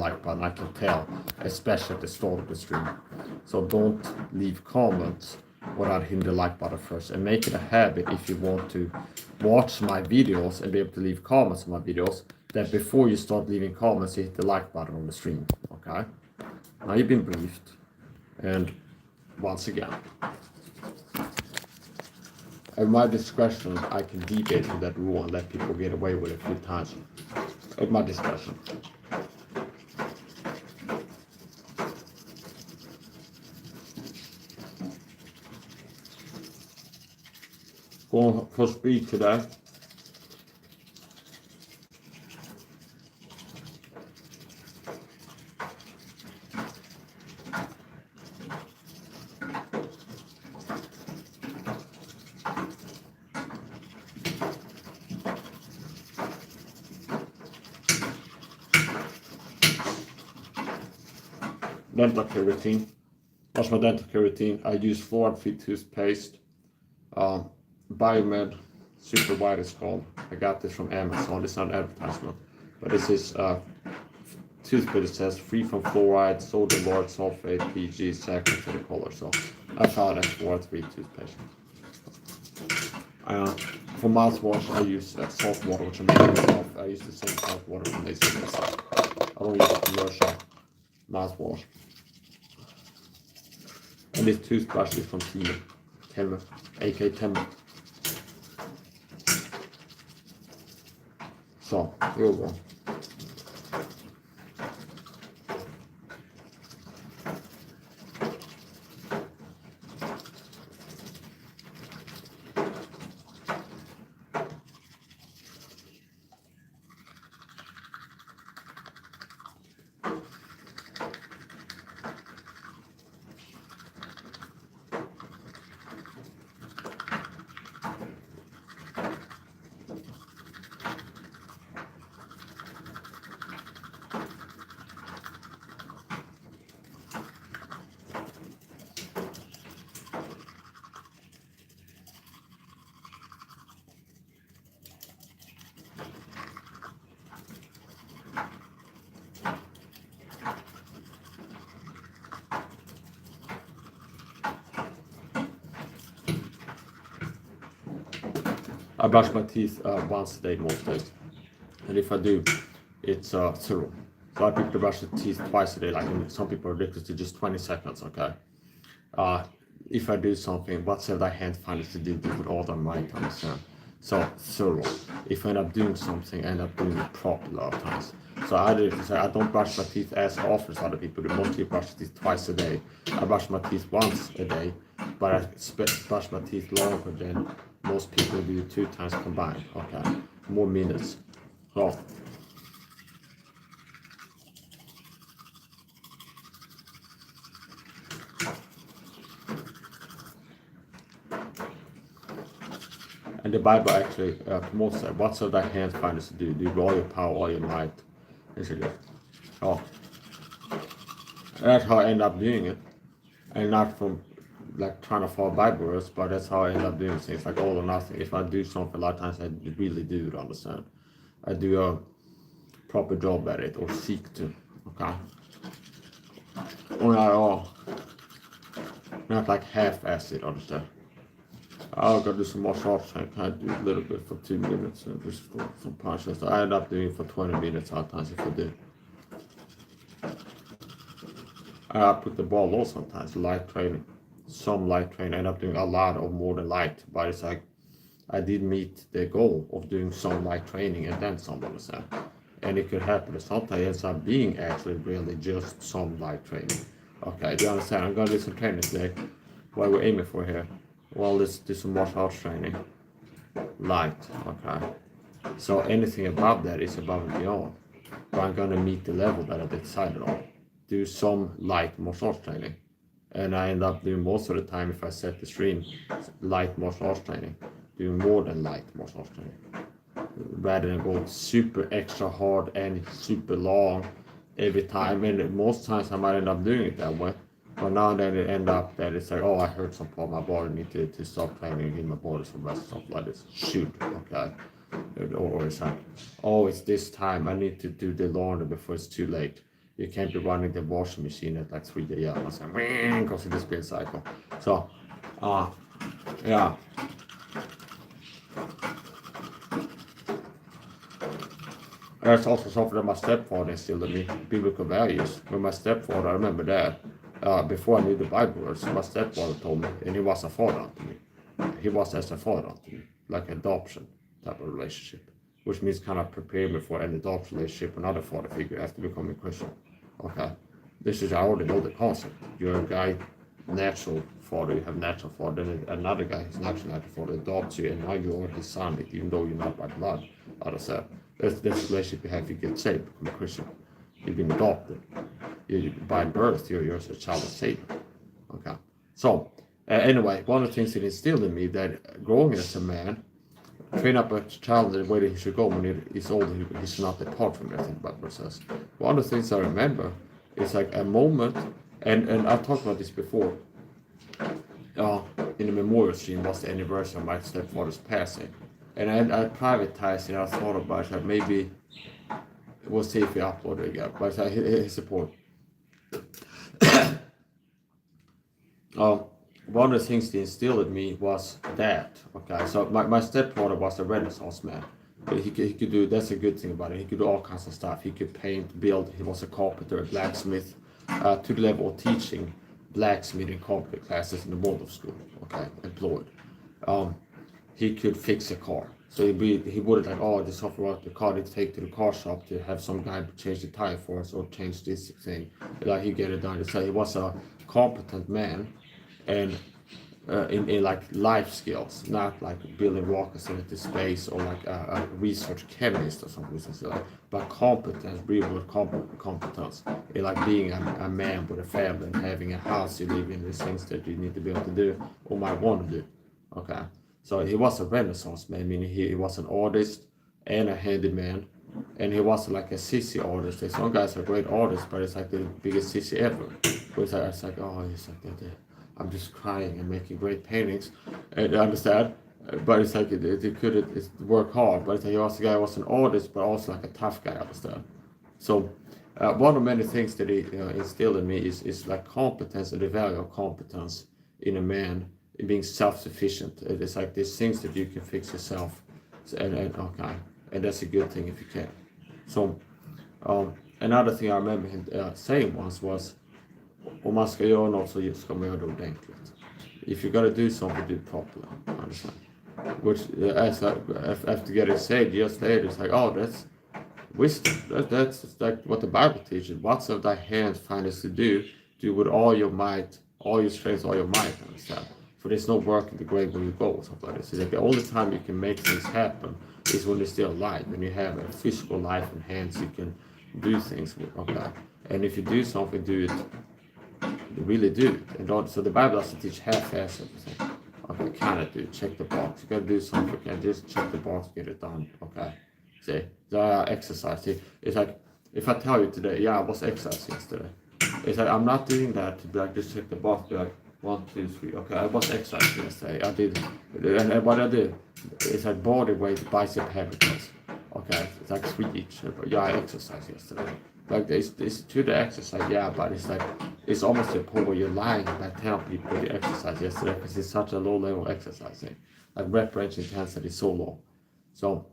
like button, I can tell, especially at the start of the stream. So don't leave comments without hitting the like button first, and make it a habit if you want to watch my videos and be able to leave comments on my videos, that before you start leaving comments, you hit the like button on the stream. Okay, now you've been briefed, and once again, at my discretion, I can deviate from that rule and let people get away with it a few times. At my discretion. Going for speed today. Dental care routine. What's my dental care routine? I use fluoride-free toothpaste. Biomed Super White is called. I got this from Amazon. It's not an advertisement, but this is toothpaste that says free from fluoride, sodium lauryl sulfate, PG, saccharin for the color. So I found that fluoride-free toothpaste. For mouthwash, I use salt water, which I'm making myself. I use the same salt water from ACS. I don't use a commercial mouthwash. And this toothbrush is from Temmer, aka Temmer. So, here we go. I brush my teeth once a day most days, and if I do, it's zero. So I people brush the teeth twice a day, like some people are addicted to just 20 seconds, okay? If I do something, whatsoever I hand find to do with all the might, understand? So thorough. If I end up doing something, I end up doing it properly a lot of times. So I don't brush my teeth as often as other people do. Most people brush their teeth twice a day. I brush my teeth once a day, but I brush my teeth longer than most people do 2 times combined. Okay, more minutes. So and the Bible actually promotes that. Whatsoever thy hands find to do with all your power, all your might. Oh, that's how I end up doing it, and not from like trying to follow Bible verse, but that's how I end up doing things, like all or nothing. If I do something, a lot of times I really do understand. I do a proper job at it, or seek to. Okay, or not at all. Not like half-assed it, understand. I'll go do some more short training. I do a little bit for 2 minutes and just for some punches. I end up doing for 20 minutes sometimes if I do. I put the ball low sometimes, light training. Some light training. I end up doing a lot of more than light, but it's like I did meet the goal of doing some light training and then some, understand. And it could happen that sometimes it ends up being actually really just some light training. Okay, do you understand? I'm gonna do some training today. What are we aiming for here? Well, let's do some martial arts training. Light, okay. So anything above that is above and beyond. But I'm gonna meet the level that I decided on. Do some light martial arts training. And I end up doing most of the time, if I set the stream, light martial arts training. Doing more than light martial arts training. Rather than going super extra hard and super long every time. And most times I might end up doing it that way. But now then it end up that it's like, oh, I hurt some part of my body, need to stop training and give my body some rest, stuff like this. Shoot, okay. Or it's like, oh, it's this time, I need to do the laundry before it's too late. You can't be running the washing machine at like 3 a.m. and saying, goes in the spin cycle. So, yeah. There's also something that my stepfather instilled in me, biblical values. When my stepfather, I remember that, before I knew the Bible verse, my stepfather told me, and he was a father unto me. He was as a father unto me, like adoption type of relationship, which means kind of prepare me for an adoption relationship, another father figure after becoming Christian. Okay, this is, I already know the concept. You're a guy, natural father, you have natural father, and another guy, his natural father, adopts you, and now you are his son, even though you're not by blood. Like I said, that's the relationship you have if you get saved, become a Christian. You've been adopted. By birth, you're a child of Satan. Okay, so anyway, one of the things that instilled in me that growing as a man, train up a child the way that he should go when he's older, he should not depart from it, I think the Bible says. One of the things I remember is like a moment, and I've talked about this before, in the memorial stream was the anniversary of my stepfather's passing. And I privatized it. I thought about that maybe we'll see if we upload it again. But his support. One of the things they instilled in me was that. Okay, so my stepfather was a Renaissance man. He could do, that's a good thing about it. He could do all kinds of stuff. He could paint, build. He was a carpenter, a blacksmith, to the level of teaching blacksmithing carpenter classes in the Waldorf school. Okay, employed. He could fix a car. So he wouldn't like, oh, this software the car needs to take to the car shop to have some guy change the tire for us or change this thing. Like he get it done. So he was a competent man, and in like life skills, not like building rockets into space or like a research chemist or something like, but competence, real competence in like being a man with a family and having a house you live in, the things that you need to be able to do or might want to do. Okay, so he was a Renaissance man, meaning he was an artist and a handyman, and he was like a sissy artist. Some guys are great artists, but it's like the biggest sissy ever. But it's like, oh, he's like that. I'm just crying and making great paintings, and I understand, but it's like it could work hard, but it's like he was a guy who was an artist, but also like a tough guy, I understand. So one of many things that he instilled in me is like competence and the value of competence in a man, in being self-sufficient. It's like these things that you can fix yourself, and okay, and that's a good thing if you can. So another thing I remember him saying once was, om man ska göra något så ska man göra det ordentligt. If you're gonna do something, do it properly. Understand? Which, as after getting saved just later, it's like, oh, that's wisdom. That's like what the Bible teaches. Whatsoever thy hands findest to do with all your might, all your strength, all your might. Understand? For there's no work in the grave when you go, or something like this. It's like the only time you can make things happen is when you're still alive, when you have a physical life and hands you can do things with. Okay, and if you do something, do it. Really do it. And don't, so the Bible doesn't teach half-assed everything. Okay, kind of do. Check the box. You gotta do something. You can just check the box, get it done. Okay. See, exercise. See, it's like if I tell you today, yeah, I was exercising yesterday. It's like I'm not doing that to be like just check the box. Be like 1, 2, 3. Okay, I was exercising yesterday. I did, and what I did, it's like body weight, bicep heavy press. Okay, it's like 3 each. But yeah, I exercised yesterday. Like it's to the exercise, yeah, but it's like it's almost to the point where you're lying by telling people you exercise yesterday because it's such a low level exercising. Like rep range intensity is so low. So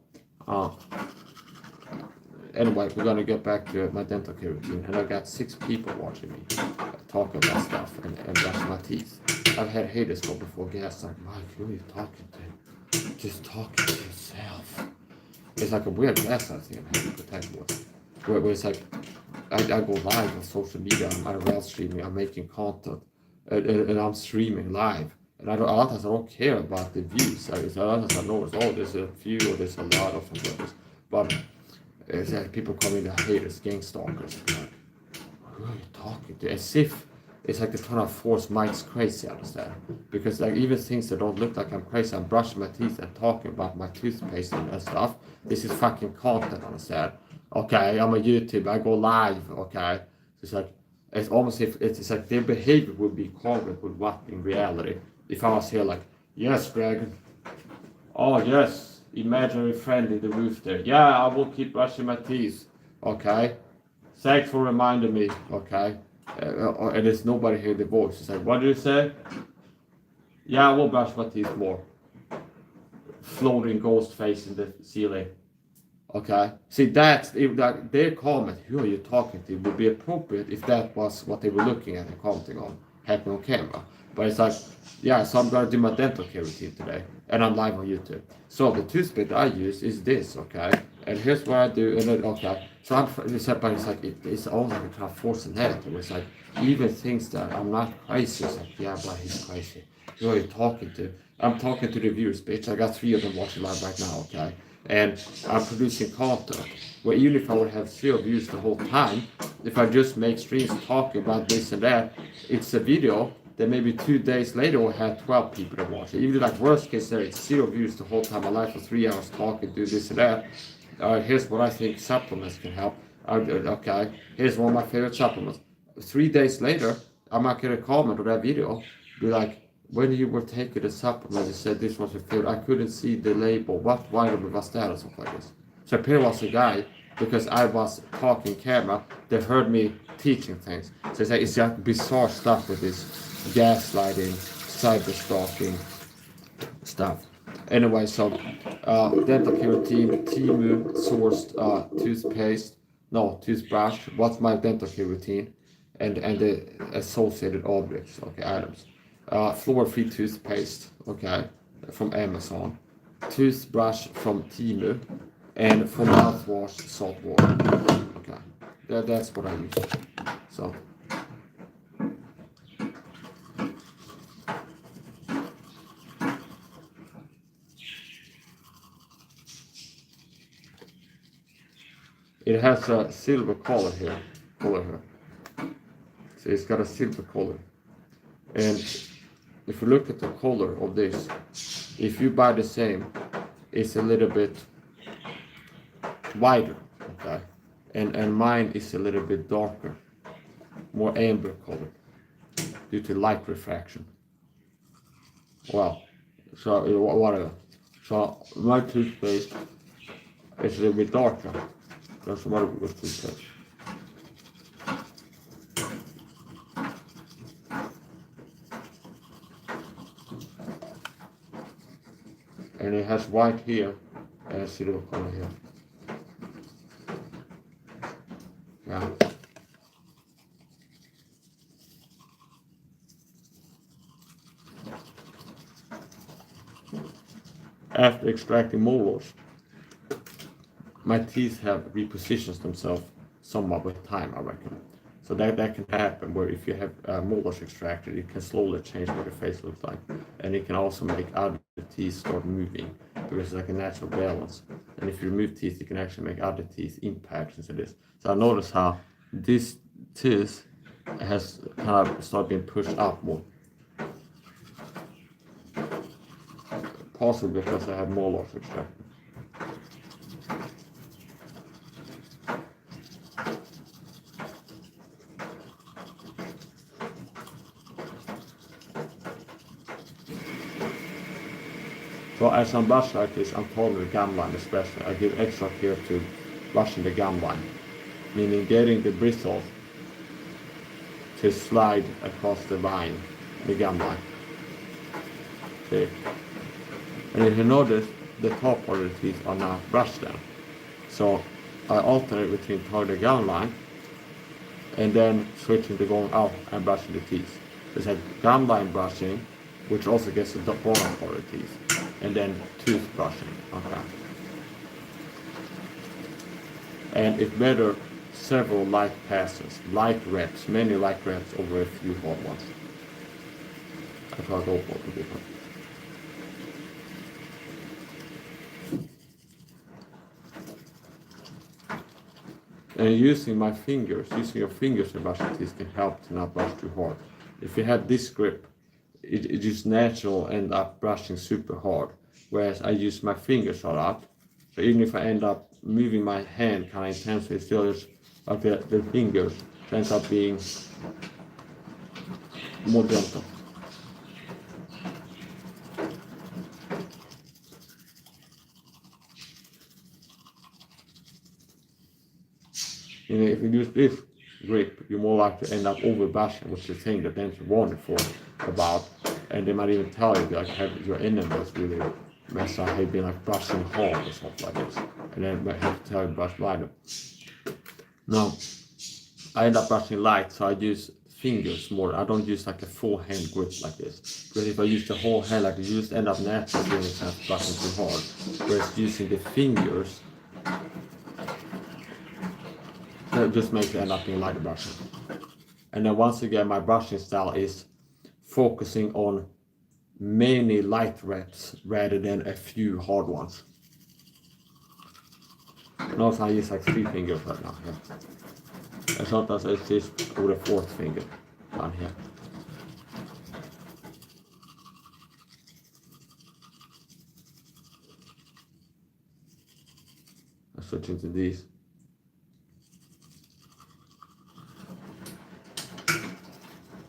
anyway, we're gonna get back to my dental care routine, and I got 6 people watching me talk about stuff and brush my teeth. I've had haters go before guests like, Mike, who are you talking to? Just talking to yourself. It's like a weird guest I think I'm having to protect with. Where it's like I go live on social media, I'm IRL streaming, I'm making content, and I'm streaming live. And a lot of times I don't care about the views. A lot of times I notice, oh, there's a few or there's a lot of them. But it's like people call me the haters, gang stalkers. Like, who are you talking to? As if it's like they're trying to force Mike's crazy, understand? Because like even things that don't look like I'm crazy, I'm brushing my teeth and talking about my toothpaste and stuff. This is fucking content, understand? Okay, I'm a YouTuber, I go live, okay? It's like, it's almost if it's like their behavior would be congruent with what in reality. If I was here like, yes, Greg, oh yes, imaginary friend in the roof there. Yeah, I will keep brushing my teeth, okay? Thanks for reminding me, okay? And there's nobody hear the voice. It's like, what did you say? Yeah, I will brush my teeth more. Floating ghost face in the ceiling. Okay? See, that's, if that, their comment, who are you talking to, would be appropriate if that was what they were looking at and commenting on, happening on camera. But it's like, yeah, so I'm gonna do my dental care routine today, and I'm live on YouTube. So the toothpick I use is this, okay? And here's what I do, and then, okay. So it's like, it's almost like a kind of force and narrative. It's like, even things that I'm not crazy, it's like, yeah, but he's crazy. Who are you talking to? I'm talking to the viewers, bitch. I got 3 of them watching live right now, okay? And I'm producing content where even if I would have 0 views the whole time, if I just make streams talking about this and that, it's a video that maybe 2 days later will have 12 people to watch it. Even like worst case scenario, it's 0 views the whole time. I live for 3 hours talking, do this and that. Here's what I think supplements can help. Okay, here's one of my favorite supplements. 3 days later, I might get a comment on that video, be like, when you were taking the supplement, you said this was your favorite. I couldn't see the label. What vitamin was that, or something like this? So here was a guy, because I was talking camera, they heard me teaching things. So it's like bizarre stuff with this gaslighting, cyber stalking stuff. Anyway, so dental care routine, Timu sourced toothbrush. What's my dental care routine? And the associated objects, okay, items. Fluoride-free toothpaste, okay, from Amazon. Toothbrush from Timu, and for mouthwash, salt water. Okay, that's what I use. So. It has a silver color here. So it's got a silver color. And if you look at the color of this, if you buy the same, it's a little bit wider, okay? And mine is a little bit darker, more amber color, due to light refraction. Well, so whatever. So my toothpaste is a little bit darker. That's what it was toothpaste. And it has white here and silver color here. Yeah. After extracting molars, my teeth have repositioned themselves somewhat with time, I reckon. So that can happen, where if you have molars extracted, it can slowly change what your face looks like. And it can also make other teeth start moving, because it's like a natural balance. And if you remove teeth, you can actually make other teeth impact into this. So I notice how this tooth has kind of started being pushed up more. Possibly because I have molars extracted. So as I'm brushing like this, I'm following the gum line especially. I give extra care to brushing the gum line, meaning getting the bristles to slide across the line, the gum line. See? And if you notice, the top part of the teeth are not brushed down. So I alternate between part of the gum line and then switching to going out and brushing the teeth. It's like gum line brushing, which also gets the bottom part of the teeth, and then tooth brushing. Okay. And it's better several light passes, light reps, many light reps over a few hard ones. I try to go for it different. And using my fingers, using your fingers to brush the teeth can help to not brush too hard. If you have this grip, it is natural end up brushing super hard, whereas I use my fingers a lot. So even if I end up moving my hand kind of intensely, it's still just like the fingers ends up being more gentle. You know, if you use this grip, you're more likely to end up over brushing, which is the thing that dentists warn you for about. And they might even tell you, like, have your enemies really mess up, have been like brushing hard or something like this. And then might have to tell you brush lighter. Now, I end up brushing light, so I use fingers more. I don't use like a full hand grip like this. Because if I use the whole hand like this, you just end up naturally doing kind of brushing too hard. Whereas using the fingers, that just makes it end up being lighter brushing. And then once again, my brushing style is focusing on many light reps rather than a few hard ones. And also I use like 3 fingers right now here. And sometimes it's just with a 4th finger down here. I switch into these.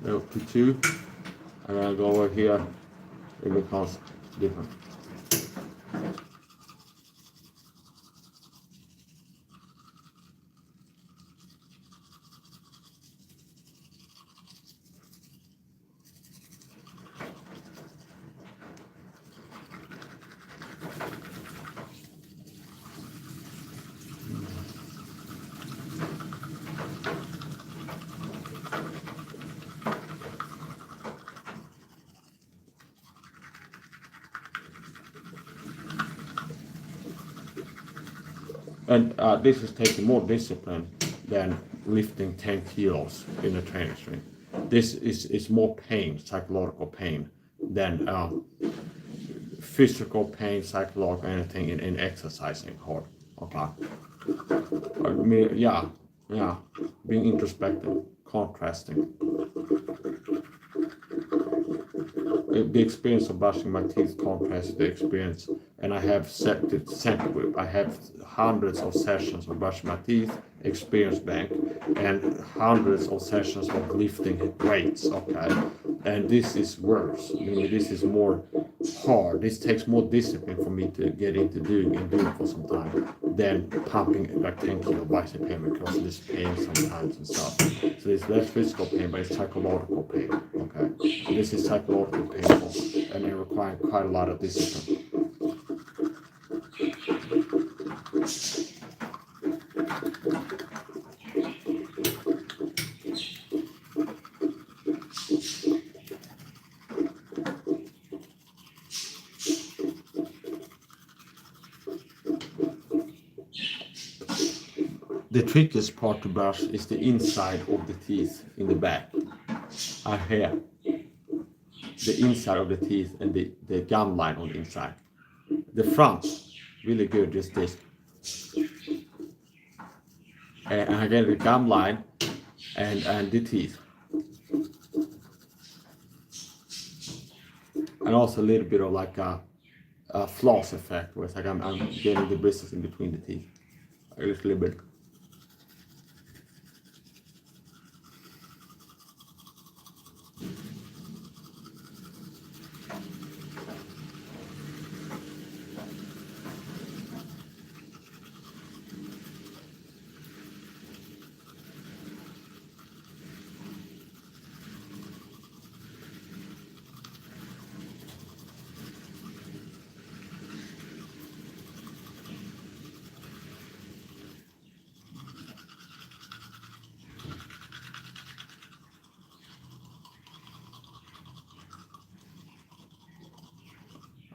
Go to 2, and then I go over here, it becomes different. And this is taking more discipline than lifting 10 kilos in a training string. This is more pain, psychological pain, than physical pain, psychological anything in exercising hard. Okay. I mean, yeah, being introspective, contrasting. The experience of brushing my teeth contrasts the experience, and I have set it center grip. I have hundreds of sessions of brushing my teeth, experience bank, and hundreds of sessions of lifting weights. Okay, and this is worse. I mean, this is more hard. This takes more discipline for me to get into doing and do it for some time than pumping like 10 kilo bicep pain because of this pain sometimes and stuff. So it's less physical pain, but it's psychological pain. Okay, so this is psychological painful, and it requires quite a lot of discipline. The trickiest part to brush is the inside of the teeth in the back. Here, the inside of the teeth and the gum line on the inside. The front, really good, just this. And again, the gum line and the teeth. And also a little bit of like a floss effect, where it's like I'm getting the bristles in between the teeth. A little bit.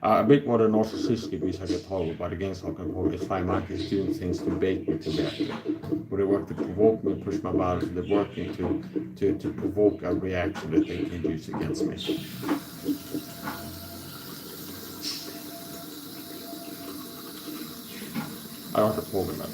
A bit more than narcissistic is I get told, but again, so I can always find monkeys doing things to bait me to death. But they work to provoke me, push my boundaries, they're working to provoke a reaction that they can use against me. I don't have a problem with that.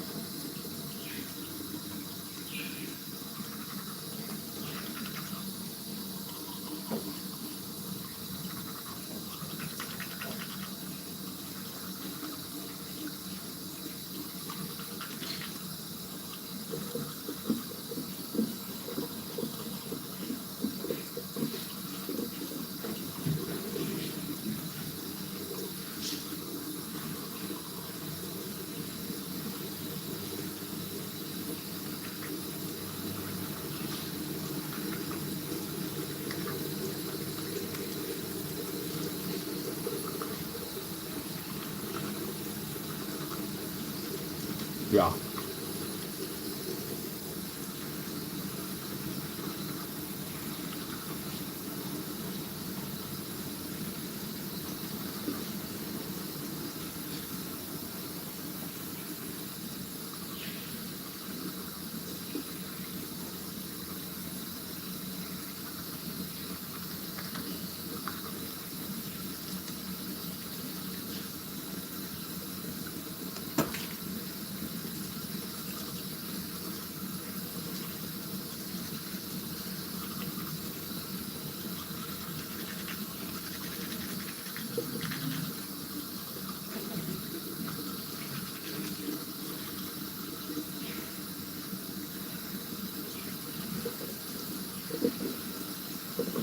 Yeah.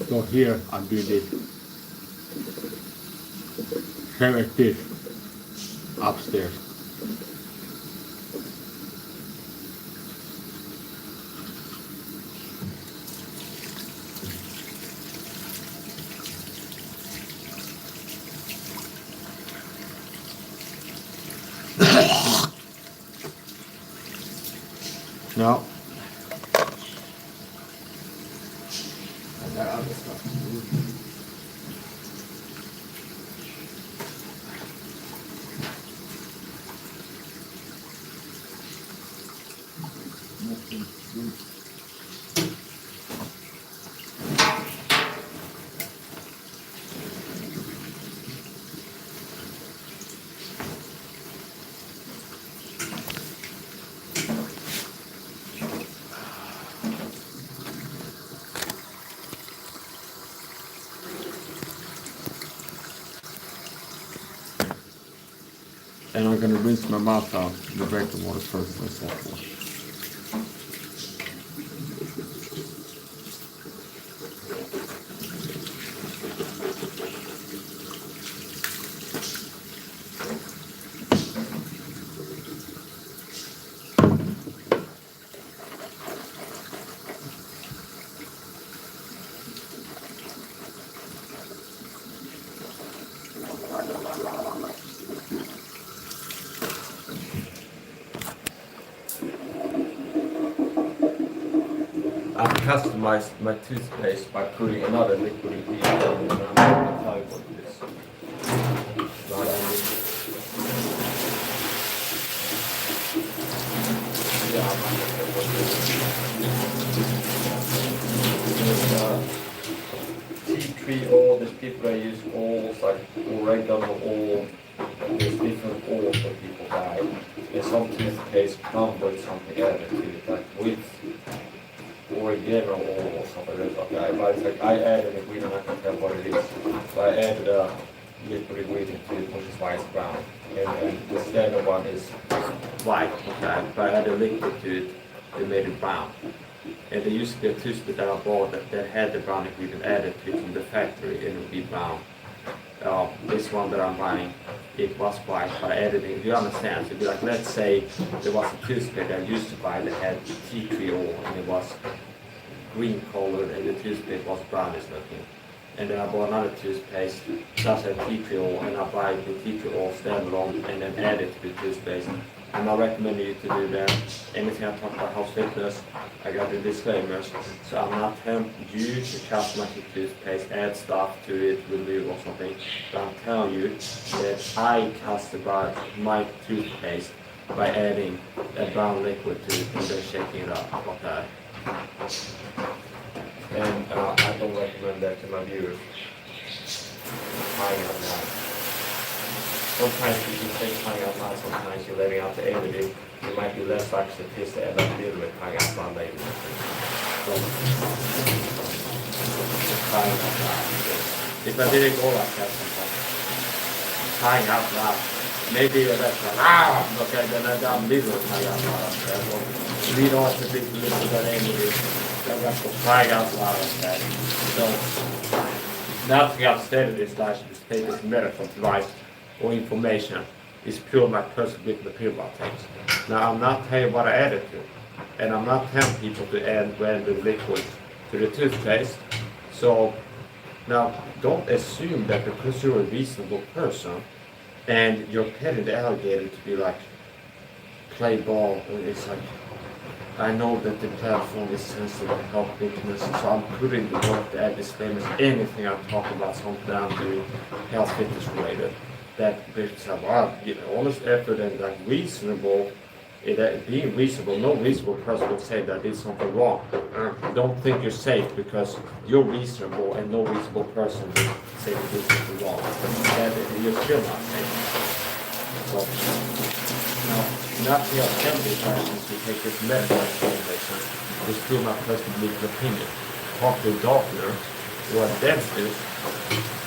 So here I'm doing this same as this upstairs. No. I got other stuff to do. And I'm gonna rinse my mouth out with regular water first and so forth. I've customized my toothpaste by putting another liquid ingredient in, and I'm not going to tell you what it is. Not only. Yeah, I'm not going to tell you what it is. Tea tree oil, there's people that use oils like oregano oil, and there's different oils that people buy. And some toothpaste come with something added to it, like with oregano oil or something like that. But it's like I added an ingredient, I can tell what it is. So I added a liquid ingredient to it, which is why it's brown. And the standard one is white, okay? But I added a liquid to it, they made it brown. And there used to be a toothpaste that I bought that had the brown ingredient added to it from the factory, and it would be brown. This one that I'm buying, it was white, but I added it. Do you understand? So it'd be like, let's say there was a toothpaste I used to buy that had tea tree oil, and it was green colored, and the toothpaste was brownish looking. And then I bought another toothpaste that had tea tree oil, and I buy the tea tree oil standalone, and then add it to the toothpaste. I'm not recommending you to do that. Anything I talk about house fitness, I got the disclaimers. So I'm not telling you to customize your toothpaste, add stuff to it, remove or something. But I'm telling you that I customize my toothpaste by adding a brown liquid to it and then shaking it up. Okay. And I don't recommend that to my viewers. Trying out now. Sometimes you can take trying out now, sometimes you're letting out the air with it. You might be less likely to taste the end up a little bit trying out loud later. So, trying out loud. If I didn't go like that sometimes, trying out loud. Maybe that's like, okay, then I got a little trying out loud. Okay? So, we don't have to be little that air with it. I'm going to try out loud, okay? So, nothing I've stated is like this paper is medical advice or information. It's pure my personal opinion about things. Now, I'm not telling you what I added to, and I'm not telling people to add random liquids to the toothpaste. So, now, don't assume that because you're a reasonable person and you're petting the alligator to be like play ball, it's like I know that the platform is sensitive to health weakness, so I'm putting the work at disclaimers. Anything I'm talking about, something I'm doing health fitness related, that bitch up, all this effort and like reasonable. Being reasonable, no reasonable person would say that I did something wrong. Don't think you're safe because you're reasonable and no reasonable person would say that you did something wrong. That you're still not safe. So, now, nothing else can be questions to take this medical information. This prove my personal legal opinion. Talk to a doctor or a dentist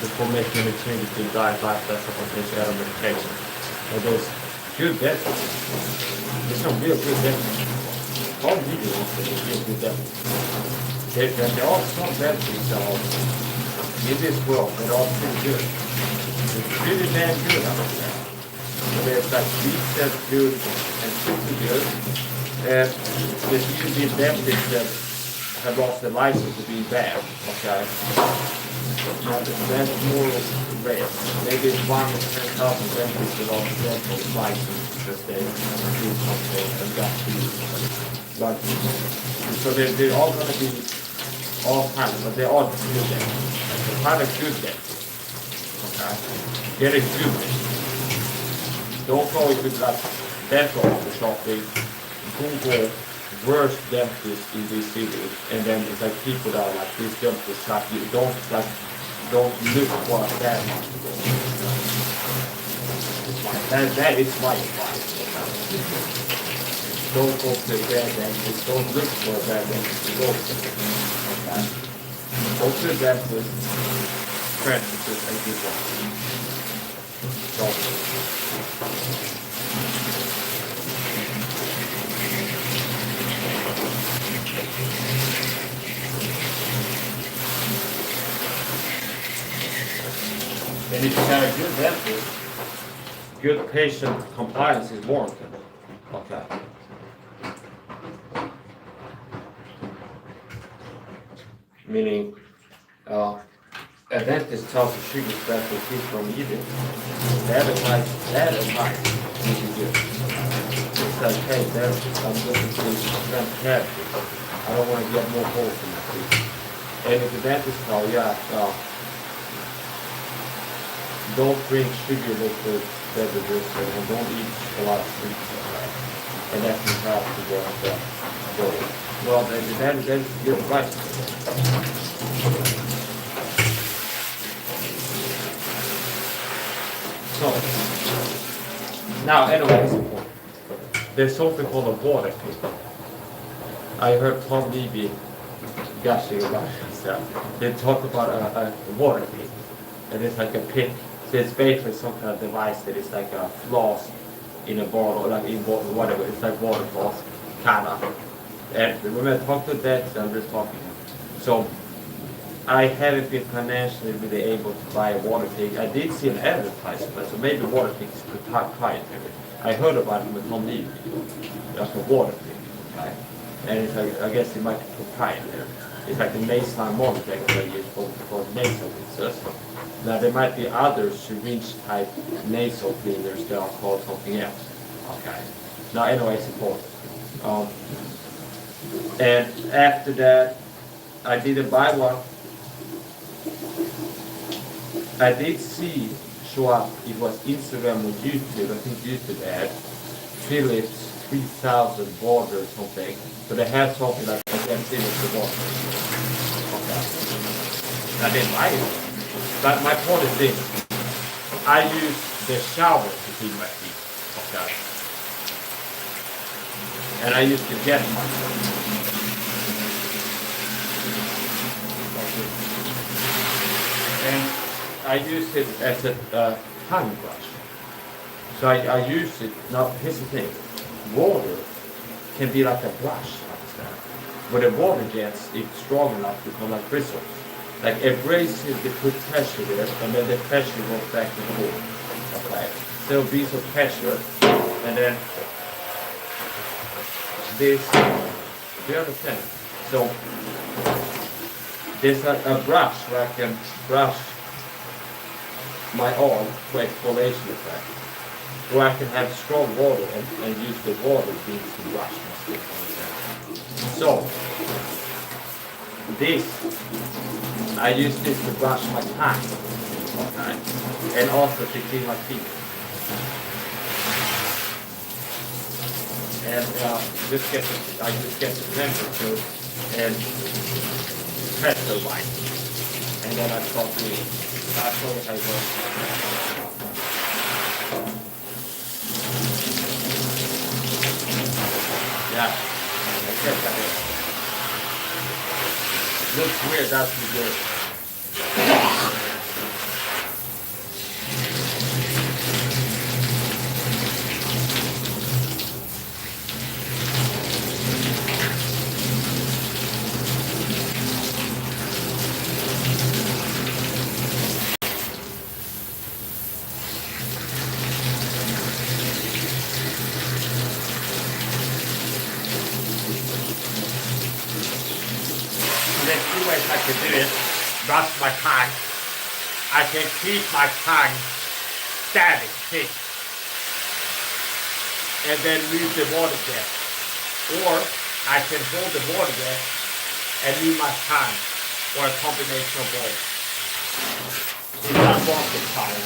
before making any changes to diet, lifestyle, supplementation, and medication. And there's good dentists. There's some real good dentists. All videos are real good dentists. There are some dentists in this world that are pretty good. It's pretty damn good out there. So there's like decent, good, and super good. And there's usually dentists that have lost their license to be bad. Okay. Now that's more rare. Maybe 1 in 10,000 dentists that lost their dental license because they do something and got to use it. But so they're all going to be all kinds, but they're all good dentists. So find a good dentist. Okay. Get a good dentist. Don't go into like dental office shopping. Google worst dentists in these cities, and then it's like people that are like these dentists like you don't look for a bad one to go. That is my advice. Don't go to a bad dentist. Don't look for a bad dentist to go to. Okay. Go to a dentist, practice a good one. So, and if you have a good dentist, good patient compliance is warranted. Okay. Meaning, a dentist tells you sugar is bad for teeth from eating. That advice is good. It's like, hey, I'm looking to prevent cavities. I don't want to get more holes in my teeth. And if the dentist tells you, don't drink sugar liquid beverages and don't eat a lot of sweets, and that can help to work the goal. Well, that's good advice. So, now anyways, there's something called a water pick. I heard Tom Levy gushing about himself. They talk about a water pick, and it's like a pick. So it's basically some kind of device that is like a floss in a bottle, like in water, whatever. It's like water floss, kinda. And when I talk to that, I'm just talking. So I haven't been financially really able to buy a water pick. I did see an advertisement, so maybe water pick is proprietary. I heard about it with Tom Levy, like a water pick, right? And it's like, I guess it might be proprietary. It's like the nasal monodex that I use for nasal cleaners. Now there might be other syringe type nasal cleaners that are called something else. Okay. Now anyway, it's important. And after that, I didn't buy one. I did see show up, it was Instagram or YouTube, I think YouTube ad, Philips 3000 water or something. So they have something like I can see with the water. Okay. I didn't buy it. But my point is this. I use the shower to clean my teeth. Okay. And I use the jet one. And I use it as a tongue brush. So I use it, now here's the thing, water can be like a brush, understand? When the water jets, it's strong enough to become like bristles. Like abrasive, they put pressure there, and then the pressure goes back and forth. Okay, so there'll be some pressure, and then this, do you understand? So, there's a brush where I can brush my arm for exfoliation effect. or I can have strong water and use the water to brush my teeth. So this, I use this to brush my tongue, okay, and also to clean my teeth. And I just get the temperature and press the light, and then I start doing it. I'll show you how it works. Yeah, I guess that is. Looks weird, that's good. There's two ways I can do it. Brush my tongue. I can keep my tongue static, fixed, and then move the water jet. Or I can hold the water jet and move my tongue, or a combination of both. If I want the tongue.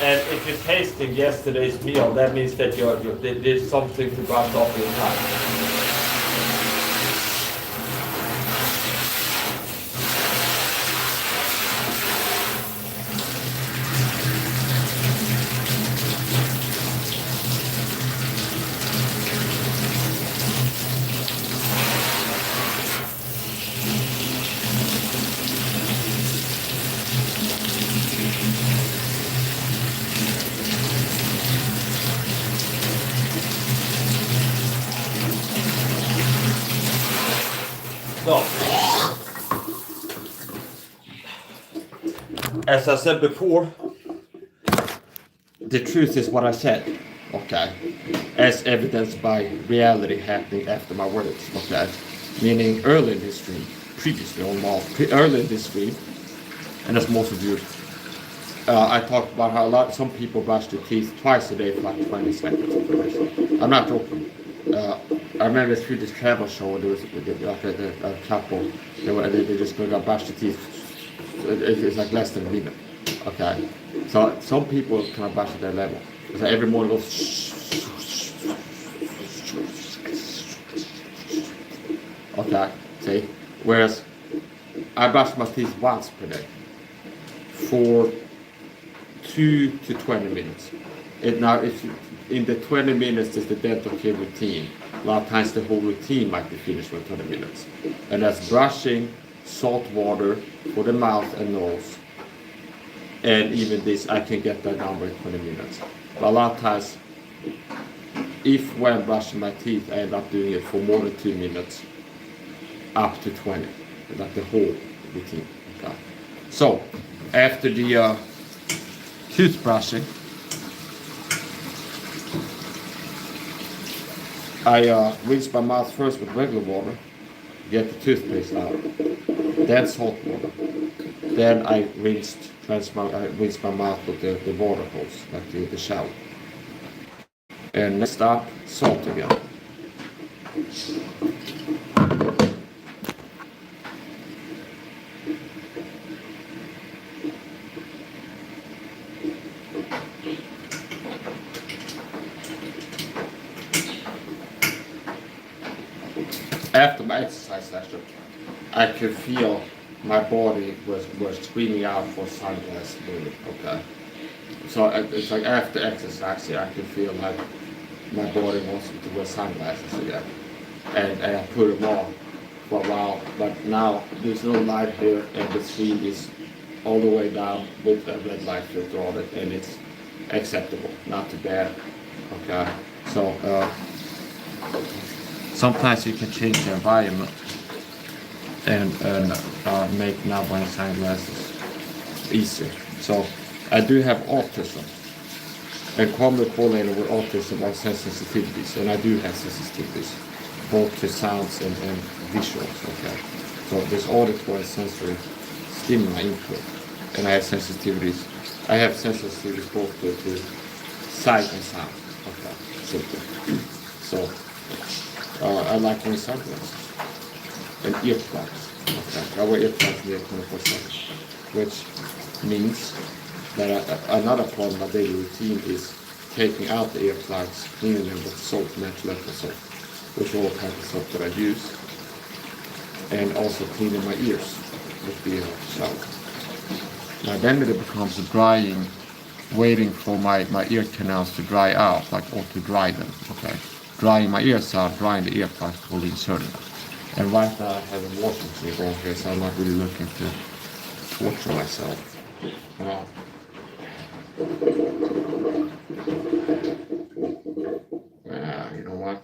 And if you're tasting yesterday's meal, that means that there's something to brush off your tongue. So, as I said before, the truth is what I said, okay, as evidenced by reality happening after my words, okay, meaning early in this stream, previously early in this stream, and as most of you, I talked about how some people brush their teeth twice a day for like 20 seconds. I'm not joking. I remember through this travel show, there was like a couple, they just go and brush their teeth. It's like less than a minute. Okay, so some people can brush at their level. So every morning goes. Okay, see. Whereas I brush my teeth once per day for 2 to 20 minutes. Now, if in the 20 minutes is the dental care routine. A lot of times the whole routine might be finished with 20 minutes. And that's brushing, salt water for the mouth and nose. And even this, I can get that down by 20 minutes. But a lot of times, when I'm brushing my teeth, I end up doing it for more than 2 minutes, up to 20. Like the whole routine. Okay. So, after the toothbrushing, I rinse my mouth first with regular water, get the toothpaste out, then salt water. Then I rinse my mouth with the water hose, like the shower. And next up, salt again. After my exercise session, I could feel my body was screaming out for sunglasses. Okay, so it's like after exercising, I could feel like my body wants me to wear sunglasses again, and I put them on for a while. But now there's no light here, and the screen is all the way down with a red light filter on it, and it's acceptable, not too bad. Okay, so. Sometimes you can change the environment and make not wearing sunglasses easier. So I do have autism, and commonly correlated with autism are sensitivities, and I do have sensitivities, both to sounds and visuals. Okay, so there's auditory and sensory stimuli input, and I have sensitivities. I have sensitivities both to sight and sound. Okay, simple. So I like wearing sunglasses and earplugs. Okay, I wear earplugs near 24/7, which means that another part of my daily routine is taking out the earplugs, cleaning them with soap, natural soap, which all kinds of soap that I use, and also cleaning my ears with the shower. Now then it becomes a drying, waiting for my ear canals to dry out, like, or to dry them. Okay, drying my ears out, drying the earplugs, fully inserting them. And right now I have a washing machine going here, so I'm not really looking to torture myself. You know what?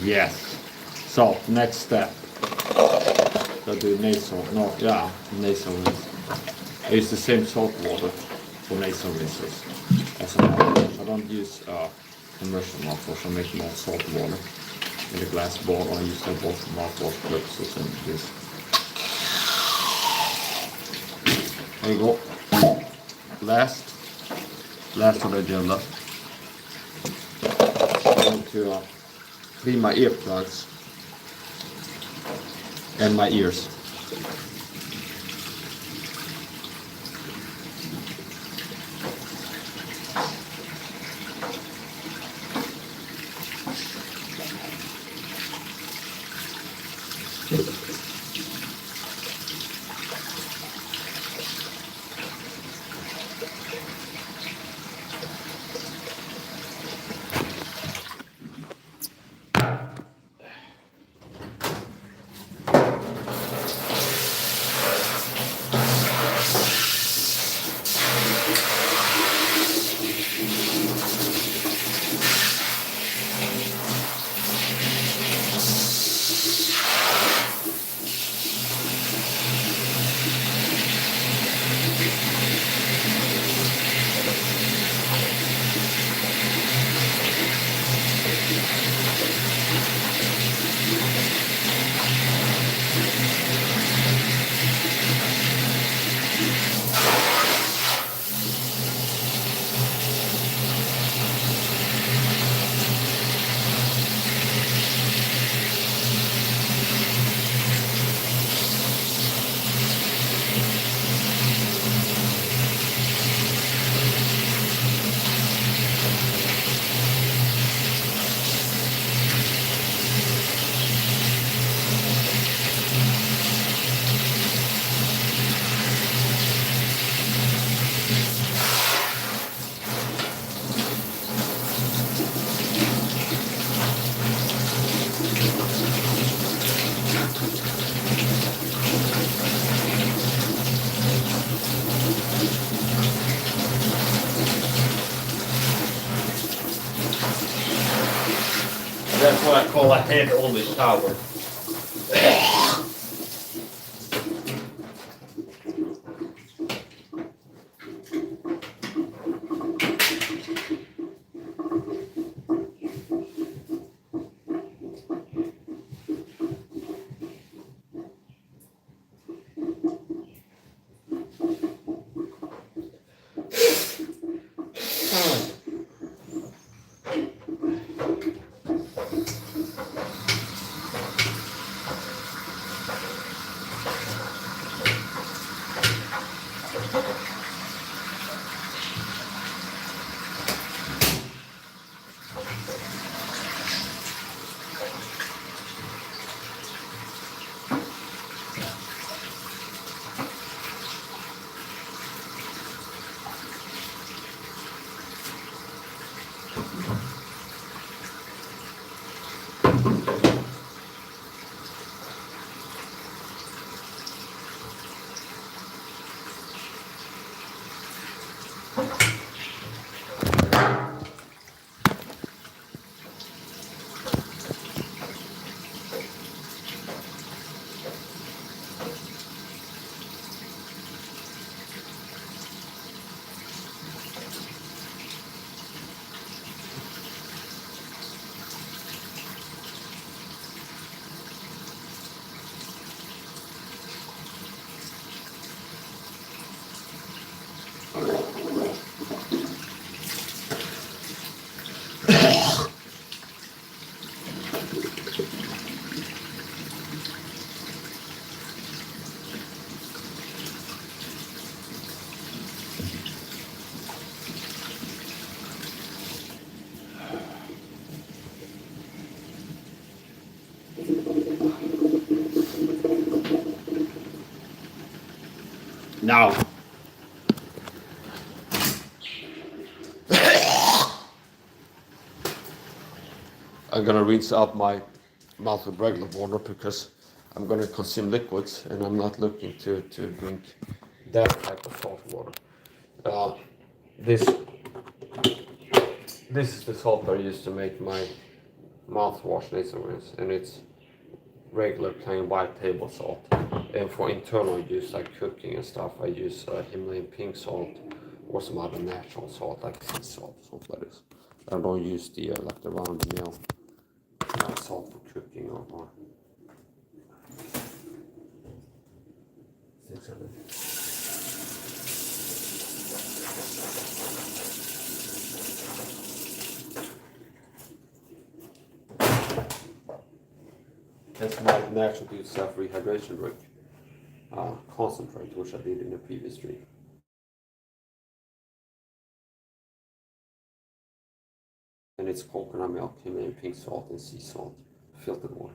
Yes. So next step. So do nasal. No, yeah, nasal rinse. I use the same salt water for nasal rinses as a mouthwash. I don't use commercial mouthwash. I make more salt water in a glass bottle. I use them both for mouthwash purposes and this. There you go. Last on the agenda. I'm going to clean my earplugs and my ears. go ahead on the shower. Now, I'm gonna rinse out my mouth with regular water because I'm gonna consume liquids and I'm not looking to drink that type of salt water. This is the salt I use to make my mouthwash nasal rinse, and it's regular plain white table salt. And for internal use like cooking and stuff, I use Himalayan pink salt or some other natural salt like sea salt, something like this. I don't use the like the round mill salt for cooking or that's my natural self-rehydration drink concentrate, which I did in the previous stream. And it's coconut milk, Himalayan pink salt, and sea salt, filtered water.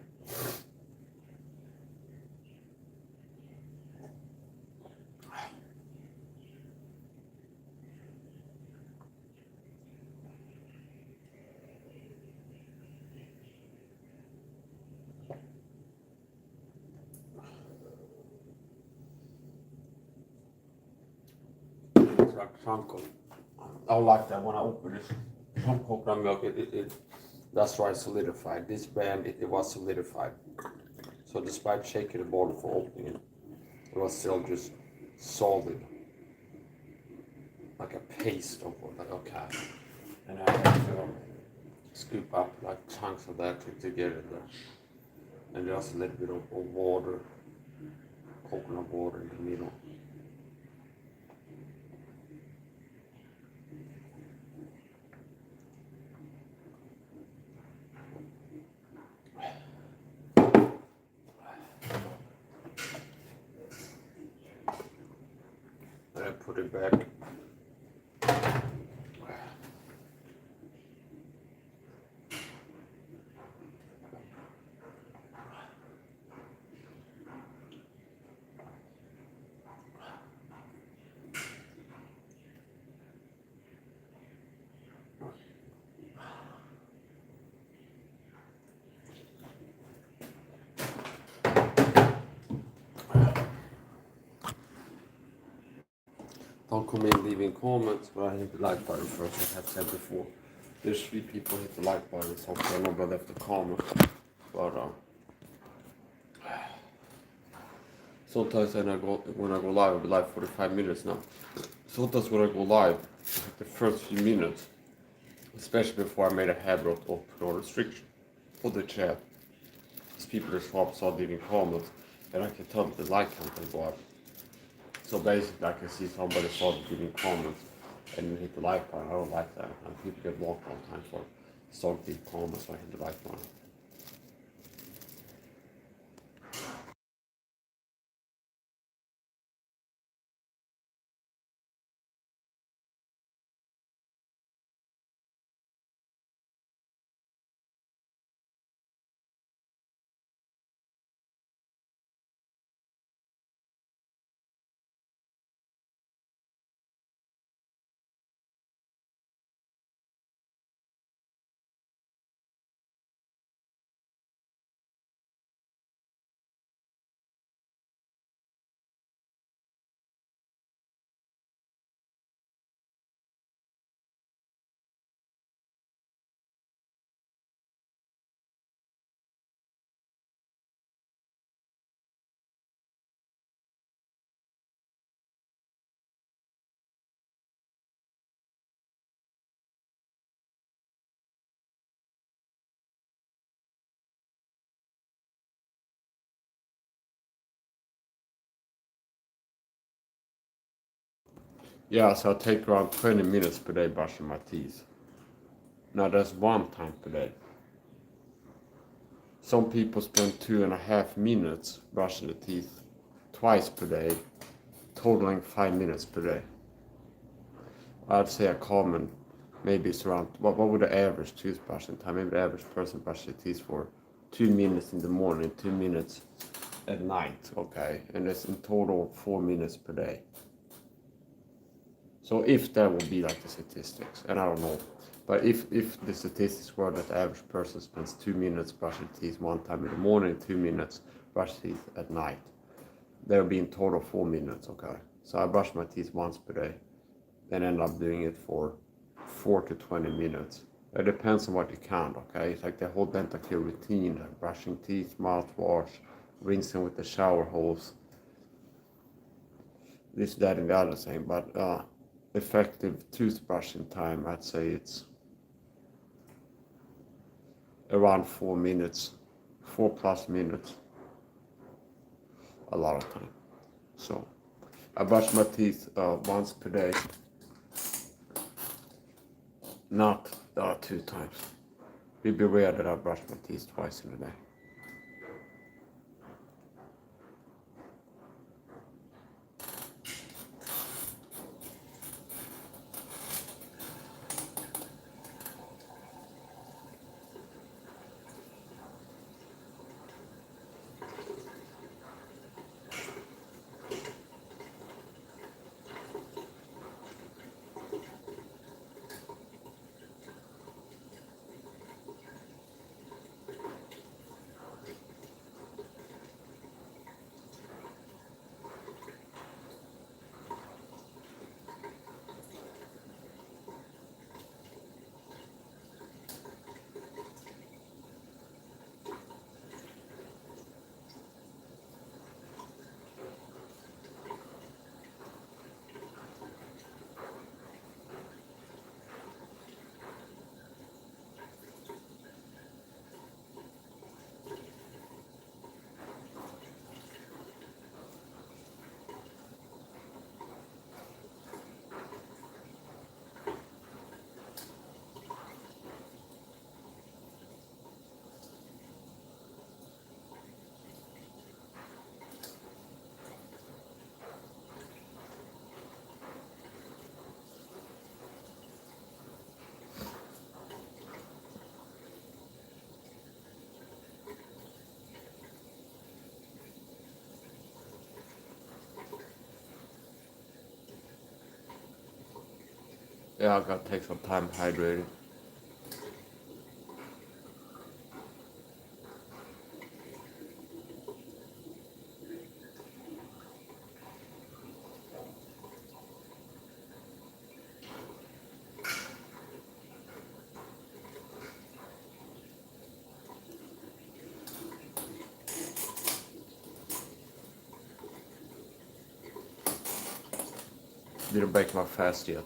It's like chunk of, I like that when I open this. Some coconut milk, that's why it's solidified. This brand, it was solidified. So despite shaking the bottle for opening it, it was still just solid, like a paste of like okay. And I had to scoop up like chunks of that to get it there. And just a little bit of water, coconut water in the middle. I put it back. Don't come in leaving comments, but I hit the like button first, I have said before. There's 3 people hit the like button, so hopefully nobody left a comment. But sometimes when I go live, I'll be live 45 minutes now. Sometimes when I go live, the first few minutes, especially before I made a habit of put on restriction for the chat, as people just start leaving comments, and I can tell that the like count will go up. So basically, I can see somebody start giving comments and you hit the like button. I don't like that, and people get blocked all the time for start giving comments. So I hit the like button. Yeah, so I take around 20 minutes per day brushing my teeth. Now that's one time per day. Some people spend 2.5 minutes brushing the teeth twice per day, totaling 5 minutes per day. I'd say a common, maybe it's around, what would the average toothbrushing time? Maybe the average person brushes their teeth for 2 minutes in the morning, 2 minutes at night, okay? And it's in total 4 minutes per day. So if that would be like the statistics, and I don't know, but if the statistics were that the average person spends 2 minutes brushing teeth one time in the morning, 2 minutes brush teeth at night, there would be in total 4 minutes, okay? So I brush my teeth once per day and end up doing it for 4 to 20 minutes. It depends on what you count, okay? It's like the whole dental care routine, like brushing teeth, mouthwash, rinsing with the shower hose, this, that, and the other thing, but effective toothbrushing time, I'd say it's around 4 minutes, 4+ minutes, a lot of time. So I brush my teeth once per day, not 2 times. It'd be rare that I brush my teeth twice in a day. Yeah, I gotta take some time hydrating. Didn't break my fast yet.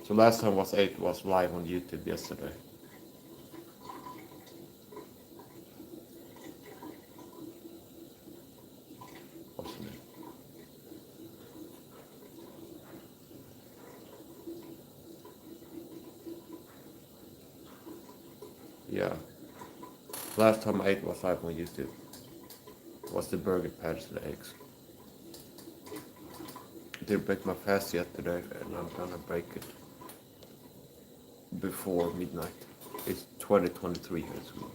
So last time was 8 was live on YouTube yesterday. What's the name? Yeah. Last time I ate was live on YouTube. Was the burger patties and the eggs. Didn't break my fast yet today, and I'm gonna break it before midnight. It's 2023 here in Sweden.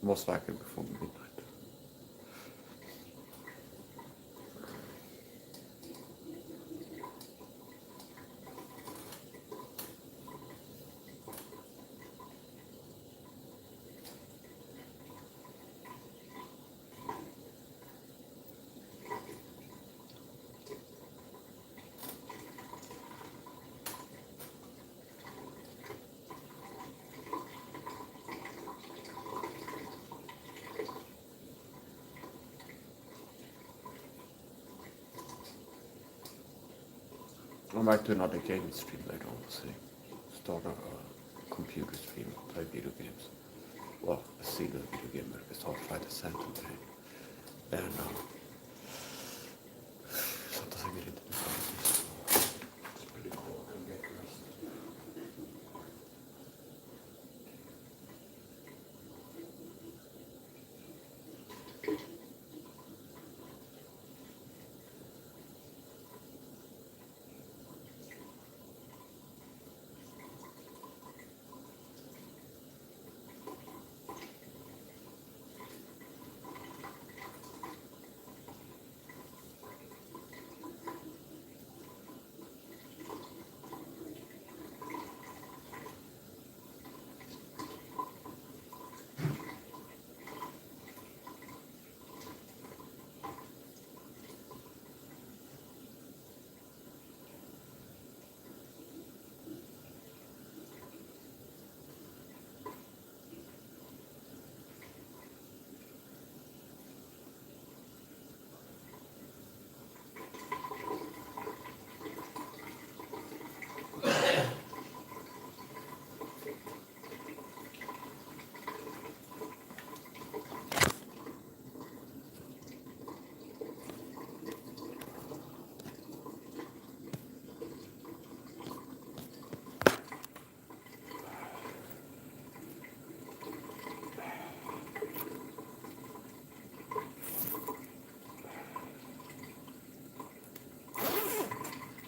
Most likely before midnight. I might do another gaming stream later on, see. Start a computer stream, play video games. Well, I see the video game because I'll try to send them to him. And sometimes I get into the hobbies. It's pretty cool. I can get rest.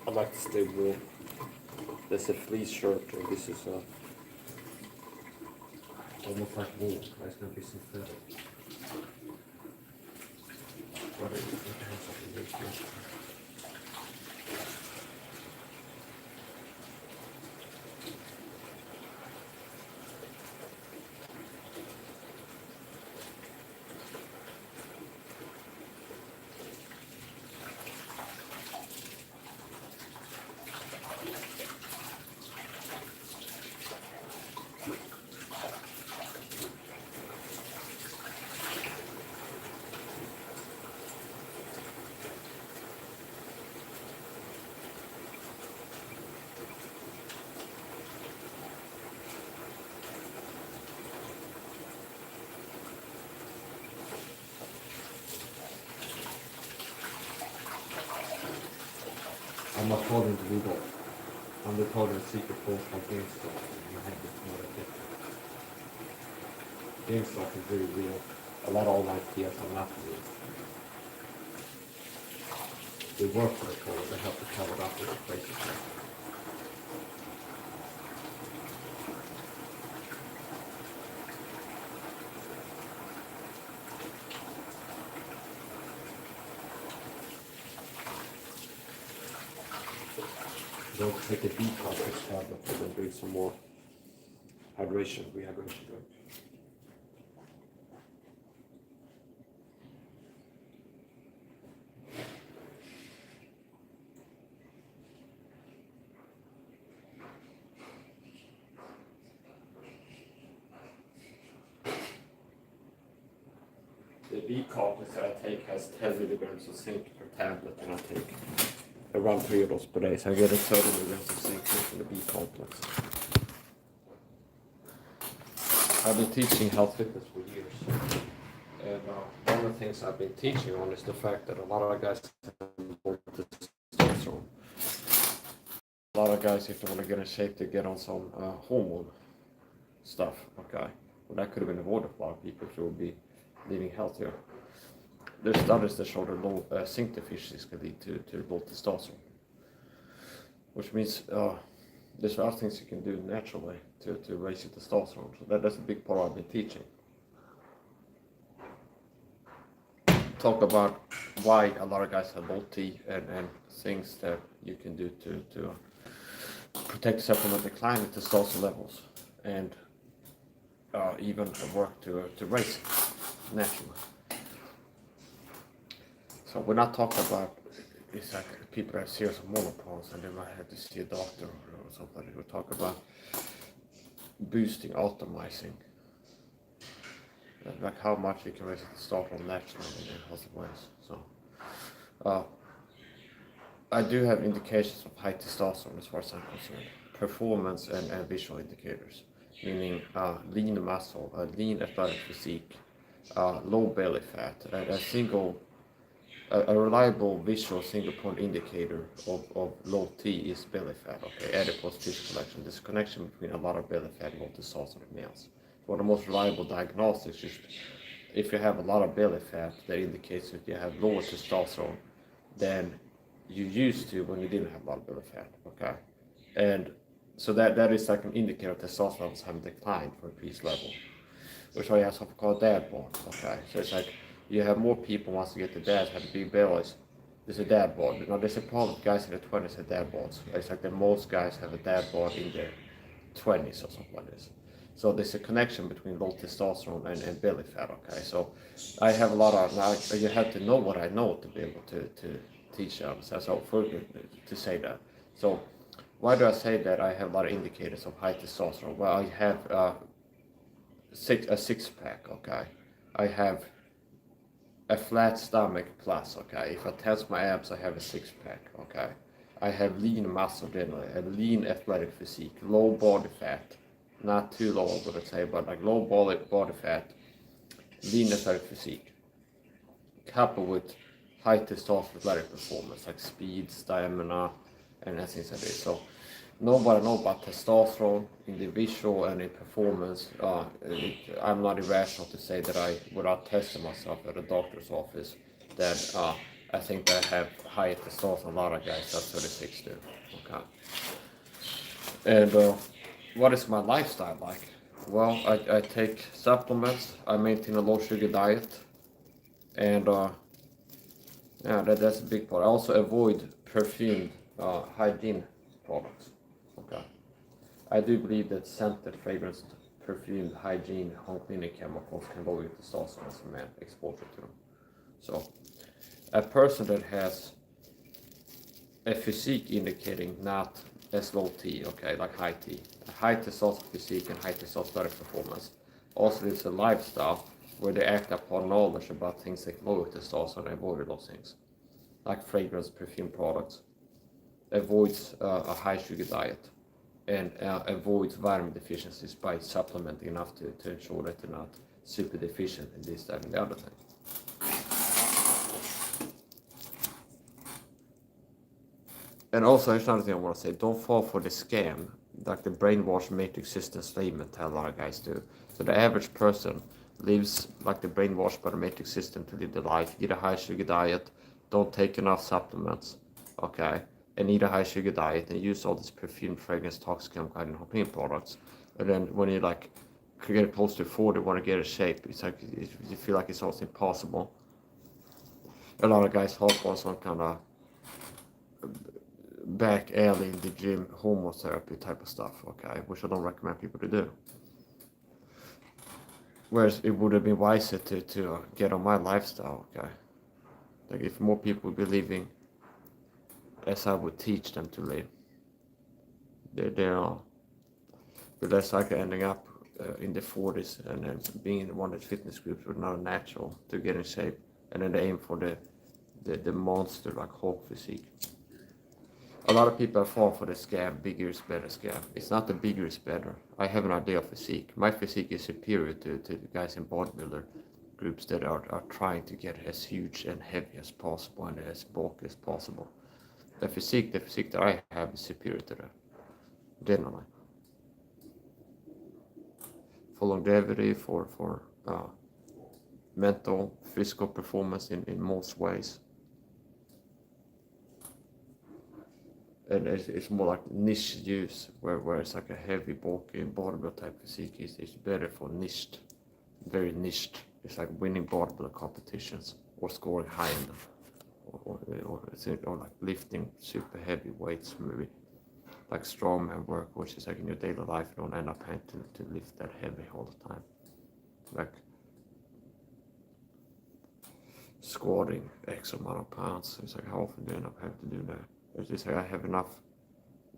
I like to stay warm. There's a fleece shirt, and this is almost like wool. It's gonna be synthetic. But it has something very special. I'm not told him to do that. I'm the told him secret post on GameStop. And I have this more tip. GameStop is very real. A lot of online PS are not real. They work for the code, they have to cover it up with the places. Don't take a deep out this tablet, but then bring some more hydration, rehydration to it. B complex that I take has 10 milligrams of zinc per tablet, and I take around 3 of those per day, so I get a 30 milligrams of zinc from the B complex. I've been teaching health fitness for years, and one of the things I've been teaching on is the fact that a lot of guys have testosterone. A lot of guys, if they want to get in shape, they get on some hormone stuff, okay? Well, that could have been avoided for a lot of people who would be living healthier. There's studies that show that low zinc deficiencies can lead to low testosterone, which means there's other things you can do naturally to raise your testosterone. So that's a big part I've been teaching. Talk about why a lot of guys have low T and things that you can do to protect yourself from a decline in testosterone levels, and even work to raise it naturally. So we're not talking about it's like people that have serious hormonal problems and they might have to see a doctor or something. We're talking about boosting, optimizing, like how much you can raise the testosterone naturally in positive ways. So I do have indications of high testosterone as far as I'm concerned. Performance and visual indicators, meaning lean muscle, lean athletic physique, low belly fat, a reliable visual single point indicator of low T is belly fat, okay, adipose tissue collection. There's a connection between a lot of belly fat and low testosterone in males. One of the most reliable diagnostics is if you have a lot of belly fat, that indicates that you have lower testosterone than you used to when you didn't have a lot of belly fat, okay? And so that is like an indicator of testosterone levels having declined from a previous level, which I have something called dad bod, okay? So it's like you have more people wants to get the dads have big bellies. There's a dad bod. Now there's a problem with guys in their 20s have dad bods. It's like that most guys have a dad bod in their 20s or something like this. So there's a connection between low testosterone and belly fat, okay? So I have a lot of, now you have to know what I know to be able to teach them. So to say that. So why do I say that I have a lot of indicators of high testosterone? Well, I have a six pack, okay? I have a flat stomach plus, okay? If I test my abs, I have a six pack, okay? I have lean muscle generally, a lean athletic physique, low body fat, not too low, I would say, but like low body fat, lean athletic physique, coupled with high testosterone athletic performance, like speed, stamina, and things like this. So nobody knows about testosterone in the visual and in performance. I'm not irrational to say that I, without testing myself at a doctor's office, that I think that I have higher testosterone than a lot of guys that 36 do. Okay. And what is my lifestyle like? Well, I take supplements. I maintain a low sugar diet, and yeah, that's a big part. I also avoid perfumed hygiene products. Okay. I do believe that scented, fragranced, perfumed, hygiene, home cleaning chemicals can lower testosterone as a man exposure to them. So, a person that has a physique indicating not as low T, okay, like high T, a high testosterone physique and high testosterone performance, also lives a lifestyle where they act upon knowledge about things like lower testosterone and avoid those things, like fragrance, perfume products, avoids a high sugar diet, and avoids vitamin deficiencies by supplementing enough to ensure that they're not super deficient in this, that, and the other thing. And also, there's another thing I want to say, don't fall for the scam, like the brainwash matrix system statement that a lot of guys do. So the average person lives like the brainwashed by the matrix system to live their life, eat a high sugar diet, don't take enough supplements, okay, and eat a high sugar diet and use all these perfume, fragrance, toxic chemical and clean products. And then when you like get close to 40, want to get a shape, it's like you feel like it's almost impossible. A lot of guys hop on some kind of back alley in the gym hormone therapy type of stuff, okay, which I don't recommend people to do. Whereas it would have been wiser to get on my lifestyle, okay? Like if more people would be living as I would teach them to live, they're less likely ending up in the 40s and then being in one of the fitness groups were not natural to get in shape, and then they aim for the monster like Hulk physique. A lot of people fall for the scam, bigger is better scam. It's not the bigger is better. I have an idea of physique. My physique is superior to the guys in bodybuilder groups that are trying to get as huge and heavy as possible and as bulky as possible. The physique that I have is superior to that, generally. For longevity, for mental, physical performance in most ways. And it's more like niche use, where it's like a heavy, bulky, bodybuilder type physique is better for niched, very niched. It's like winning bodybuilder competitions or scoring high in them, or like lifting super heavy weights, maybe like strongman work, which is like in your daily life, you don't end up having to lift that heavy all the time. Like squatting X amount of pounds. It's like how often do you end up having to do that? It's just like I have enough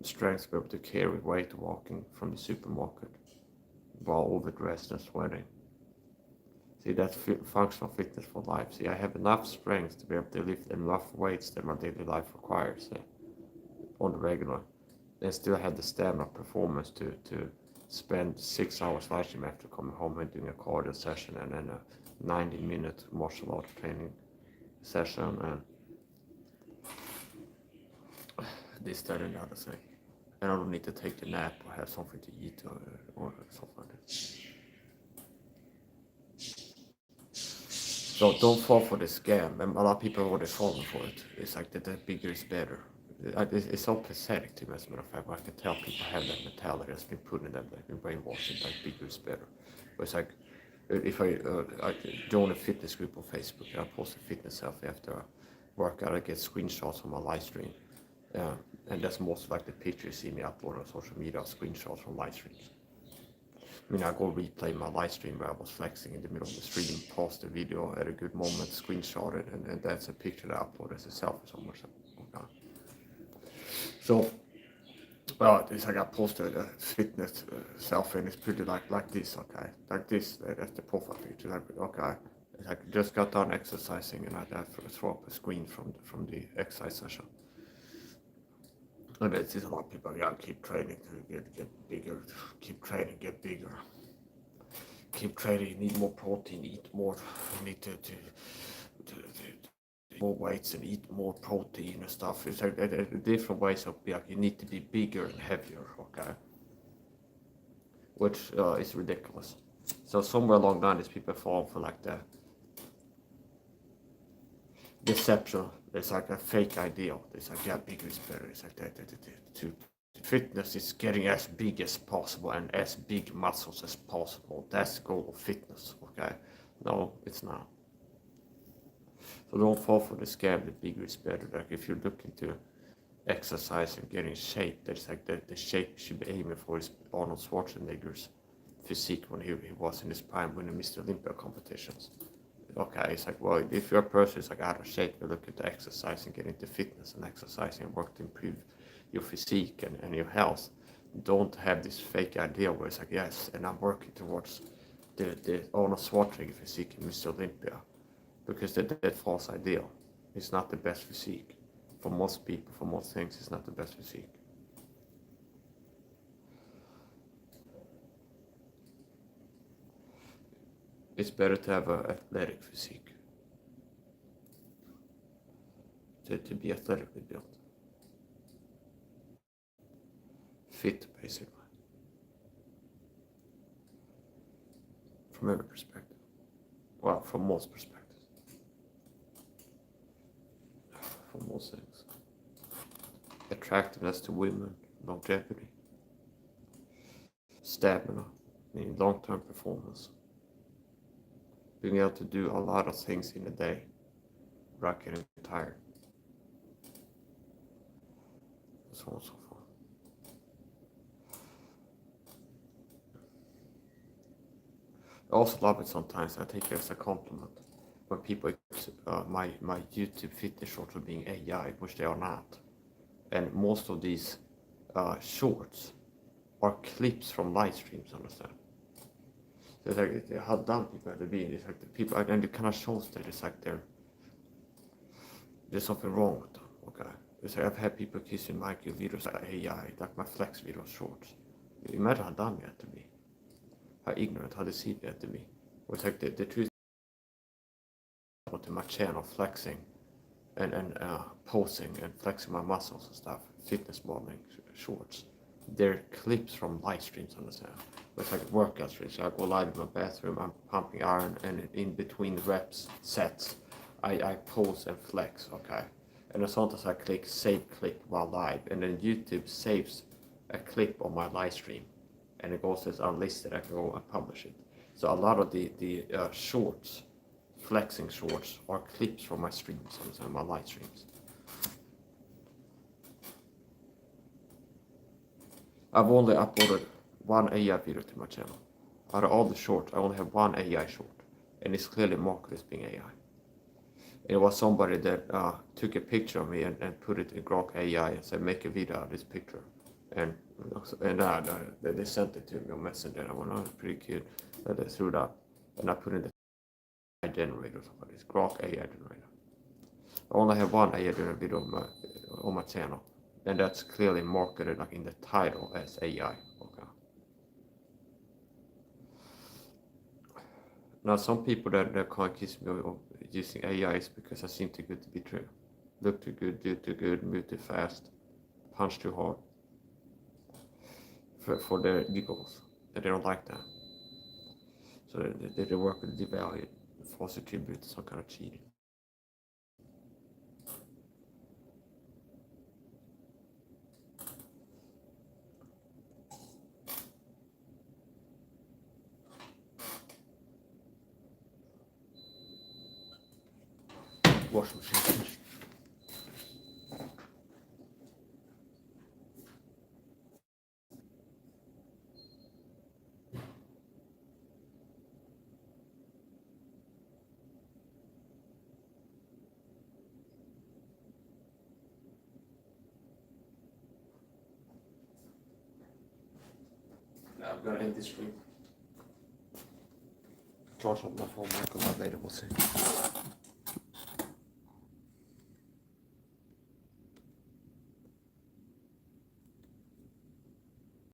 strength to be able to carry weight walking from the supermarket while overdressed and sweating. See, that's functional fitness for life. See, I have enough strength to be able to lift enough weights that my daily life requires on the regular. And still have the stamina performance to spend 6 hours live stream after coming home and doing a cardio session and then a 90-minute martial arts training session and this, that, and the other thing. And I don't need to take a nap or have something to eat or something like that. So don't fall for the scam. And a lot of people are already falling for it. It's like that the bigger is better. It's so pathetic to me, as a matter of fact. I can tell people have that mentality that's been put in them, they've been brainwashed, like bigger is better. But it's like, if I join a fitness group on Facebook and I post a fitness selfie after a workout, I get screenshots from my live stream. And that's most like the picture you see me upload on social media, screenshots from live streams. I mean, I go replay my live stream where I was flexing in the middle of the stream, pause the video at a good moment, screenshot it, and that's a picture that I upload as a selfie somewhere. Okay. So, well, it's like I posted a fitness selfie, and it's pretty like this, okay? Like this, that's the profile picture. Like, okay, it's like just got done exercising, and I throw up a screen from the exercise session. And it's a lot of people, yeah, keep training to get bigger, keep training, get bigger. Keep training, you need more protein, eat more, you need to more weights and eat more protein and stuff. It's like different ways of being, you need to be bigger and heavier, okay? Which is ridiculous. So somewhere along the line, these people fall for like the deception. It's like a fake ideal. It's like, yeah, bigger is better. It's like that. Fitness is getting as big as possible and as big muscles as possible. That's the goal of fitness, okay? No, it's not. So don't fall for the scam that bigger is better. Like if you're looking to exercise and get in shape, that's like the shape you should be aiming for is Arnold Schwarzenegger's physique when he was in his prime winning Mr. Olympia competitions. Okay, it's like, well, if you're a person who's like out of shape, you're looking to exercise and get into fitness and exercising and work to improve your physique and your health. Don't have this fake idea where it's like, yes, and I'm working towards the Arnold Schwarzenegger physique in Mr. Olympia, because that false ideal is not the best physique. For most people, for most things, it's not the best physique. It's better to have an athletic physique, to be athletically built. Fit, basically. From every perspective. Well, from most perspectives. From most things. Attractiveness to women, longevity, stamina, long-term performance. Being able to do a lot of things in a day without getting tired. So on and so forth. I also love it sometimes. I take it as a compliment when people my YouTube fitness shorts are being AI, which they are not. And most of these shorts are clips from live streams, understand? So it's like how dumb people have to be. It's like the people, and it kind of shows that it's like there's something wrong with them. Okay, it's like I've had people kissing my videos like AI, like my flex video shorts. Imagine how dumb you have to be, how ignorant, how deceived you have to be. It's like the truth to my channel flexing and posing and flexing my muscles and stuff, fitness modeling shorts. They're clips from live streams on the channel. It's like workout streams. So I go live in my bathroom, I'm pumping iron, and in between reps, sets, I pose and flex, okay? And then sometimes I click save clip while live, and then YouTube saves a clip of my live stream, and it goes as unlisted. I can go and publish it. So a lot of the shorts, flexing shorts, are clips from my streams, and my live streams. I've only uploaded one AI video to my channel. Out of all the shorts, I only have one AI short, and it's clearly marketed as being AI. It was somebody that took a picture of me and put it in Grok AI and said, make a video out of this picture. And they sent it to me on Messenger. I went, oh, it's pretty cute. And they threw it up. And I put in the AI generator, somebody's Grok AI generator. I only have one AI generator video on my channel. And that's clearly marketed like in the title as AI. Okay. Now some people that can't accuse me of using AI is because I seem too good to be true. Look too good, do too good, move too fast, punch too hard. For their egos. And they don't like that. So they work with devalue, false attribute, some kind of cheating. Wash machine. Now I'm gonna end this stream. Charge up my phone back on my later, we'll see.